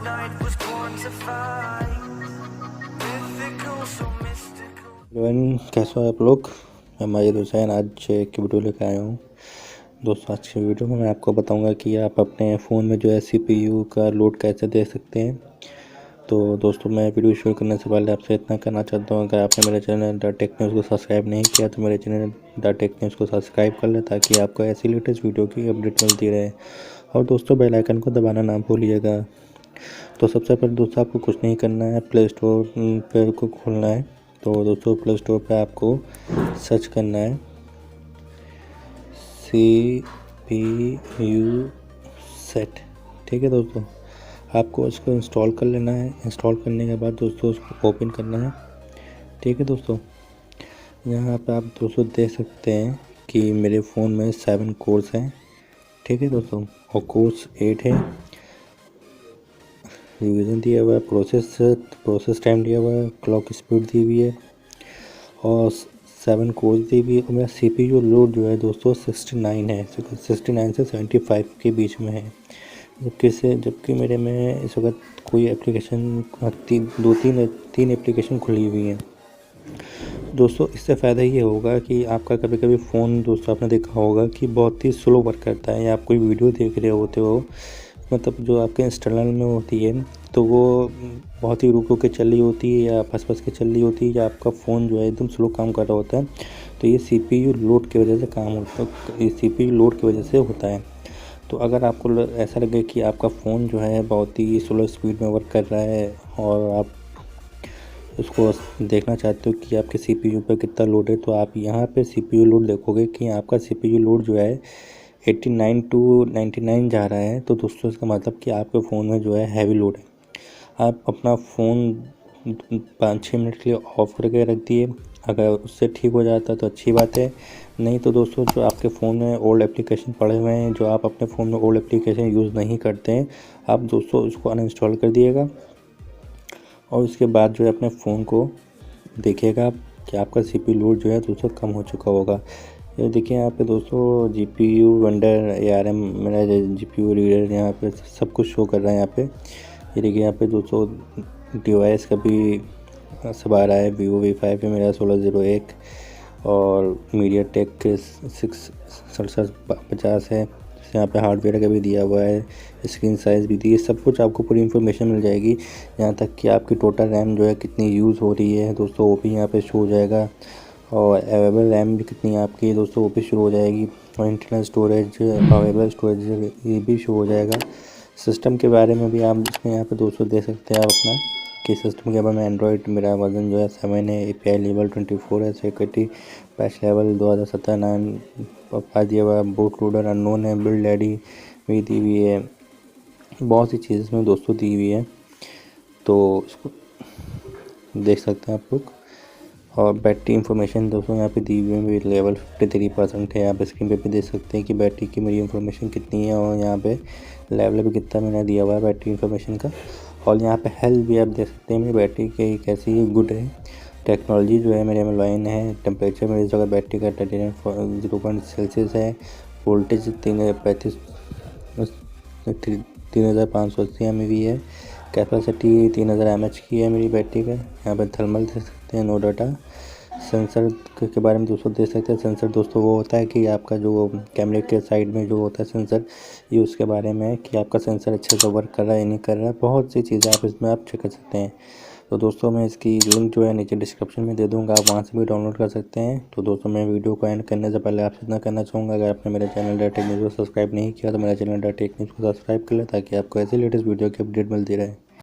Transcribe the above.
night was born to fight. Mythical, so mystical. Everyone, कैसे हो आप लोग। मैं माजिद हुसैन आज एक वीडियो लेकर आया हूँ। दोस्तों, आज की वीडियो में मैं आपको बताऊंगा कि आप अपने फ़ोन में जो है CPU का लोड कैसे दे सकते हैं। तो दोस्तों, मैं वीडियो शुरू करने से पहले आपसे इतना कहना चाहता हूँ, अगर आपने मेरे चैनल द टेक न्यूज़ को सब्सक्राइब नहीं किया तो मेरे चैनल द टेक न्यूज़ को सब्सक्राइब कर लें, ताकि आपको ऐसी लेटेस्ट वीडियो की अपडेट मिलती रहे। और दोस्तों, बेल आइकन को दबाना ना भूलिएगा। तो सबसे पहले दोस्तों, आपको कुछ नहीं करना है, प्ले स्टोर पर को खोलना है। तो दोस्तों, प्ले स्टोर पे आपको सर्च करना है CPU सेट। ठीक है दोस्तों, आपको इसको इंस्टॉल कर लेना है। इंस्टॉल करने के बाद दोस्तों उसको ओपन करना है। ठीक है दोस्तों, यहाँ पे आप दोस्तों देख सकते हैं कि मेरे फ़ोन में 7 कोर्स हैं। ठीक है दोस्तों, और कोर्स 8 है। रिवीजन दिया हुआ है, प्रोसेस टाइम दिया हुआ है, क्लॉक स्पीड दी हुई है और 7 कोर्स दी हुई है। और मेरा CPU लोड जो है दोस्तों 69 है, 69 से 75 के बीच में है। जबकि मेरे में इस वक्त कोई एप्लीकेशन तीन एप्लीकेशन खुली हुई हैं। दोस्तों, इससे फ़ायदा ये होगा कि आपका कभी कभी फ़ोन दोस्तों आपने देखा होगा कि बहुत ही स्लो वर्क करता है, या आप कोई वीडियो देख रहे होते हो, मतलब जो आपके इंस्टॉलर में होती है तो वो बहुत ही रुक के चल रही होती है या फंस के चल रही होती है, या आपका फ़ोन जो है एकदम स्लो काम कर रहा होता है। तो ये CPU लोड की वजह से काम होता है, ये CPU लोड की वजह से होता है। तो अगर आपको ऐसा लगे कि आपका फ़ोन जो है बहुत ही स्लो स्पीड में वर्क कर रहा है और आप उसको देखना चाहते हो कि आपके CPU पर कितना लोड है, तो आप यहाँ पे CPU लोड देखोगे कि आपका CPU लोड जो है 89 टू 99 जा रहा है। तो दोस्तों, इसका मतलब कि आपके फ़ोन में जो है हैवी लोड है। आप अपना फ़ोन 5-6 मिनट के लिए ऑफ़ करके रख दिए। अगर उससे ठीक हो जाता है तो अच्छी बात है, नहीं तो दोस्तों जो आपके फ़ोन में ओल्ड एप्लीकेशन पड़े हुए हैं, जो आप अपने फ़ोन में ओल्ड एप्लीकेशन यूज़ नहीं करते हैं, आप दोस्तों उसको अनइंस्टॉल कर दिएगा। और उसके बाद जो है अपने फ़ोन को देखिएगा कि आपका CPU लोड जो है दोस्तों कम हो चुका होगा। ये देखिए यहाँ पे दोस्तों GPU वेंडर ARM मेरा GPU रीडर यहाँ पे सब कुछ शो कर रहा है। यहाँ पे ये देखिए, यहाँ पे दोस्तों डिवाइस का भी सब आ रहा है। Vivo V5 है मेरा 1601 और MediaTek 6750 है। यहाँ पे हार्डवेयर का भी दिया हुआ है, स्क्रीन साइज़ भी दी है, सब कुछ आपको पूरी इन्फॉर्मेशन मिल जाएगी। यहाँ तक कि आपकी टोटल रैम जो है कितनी यूज़ हो रही है दोस्तों, वो भी यहाँ पे शो हो जाएगा। और अवेलेबल रैम भी कितनी आपकी दोस्तों, वो भी शुरू हो जाएगी। और इंटरनल स्टोरेज, अवेलेबल स्टोरेज ये भी शो हो जाएगा। सिस्टम के बारे में भी आप इसमें यहाँ पे दोस्तों दे सकते हैं आप अपना कि सिस्टम के बारे में। एंड्रॉयड मेरा वर्जन जो है 7 है, API लेवल 24 है, सिक्योरिटी पैच लेवल 2017 9 दिया हुआ है, बूट लोडर अननोन है, बिल्ड आईडी भी दी हुई है, बहुत सी चीज़ इसमें दोस्तों दी हुई है। तो इसको देख सकते हैं आप लोग। और बैटरी इंफॉर्मेशन दोस्तों यहाँ पे दी हुई है, मेरी लेवल 53% है। आप स्क्रीन पे भी देख सकते हैं कि बैटरी की मेरी इंफॉर्मेशन कितनी है, और यहाँ पे लेवल भी कितना मैंने दिया हुआ है बैटरी इंफॉर्मेशन का। और यहाँ पे हेल्थ भी आप देख सकते हैं मेरी बैटरी की कैसी गुड है। टेक्नोलॉजी जो है मेरे में लॉइन है। टेम्परेचर मेरी जगह बैटरी का 39.0 है। वोल्टेज 3580 mAh है। कैपेसिटी 3000 mAh की है मेरी बैटरी का। यहाँ पर थर्मल देख सकते हैं, नो डाटा। सेंसर के बारे में दोस्तों देख सकते हैं। सेंसर दोस्तों वो होता है कि आपका जो कैमरे के साइड में जो होता है सेंसर, ये उसके बारे में है कि आपका सेंसर अच्छे से वर्क कर रहा है या नहीं कर रहा है। बहुत सी चीज़ें आप इसमें आप चेक कर सकते हैं। तो दोस्तों, मैं इसकी लिंक जो है नीचे डिस्क्रिप्शन में दे दूँगा, आप वहाँ से भी डाउनलोड कर सकते हैं। तो दोस्तों, मैं वीडियो को एंड करने से पहले आपसे इतना कहना चाहूँगा, अगर आपने मेरे चैनल द टेक न्यूज़ को सब्सक्राइब नहीं किया तो मेरा चैनल द टेक न्यूज़ को सब्सक्राइब कर लें, ताकि आपको ऐसी लेटेस्ट वीडियो की अपडेट मिलती रहे।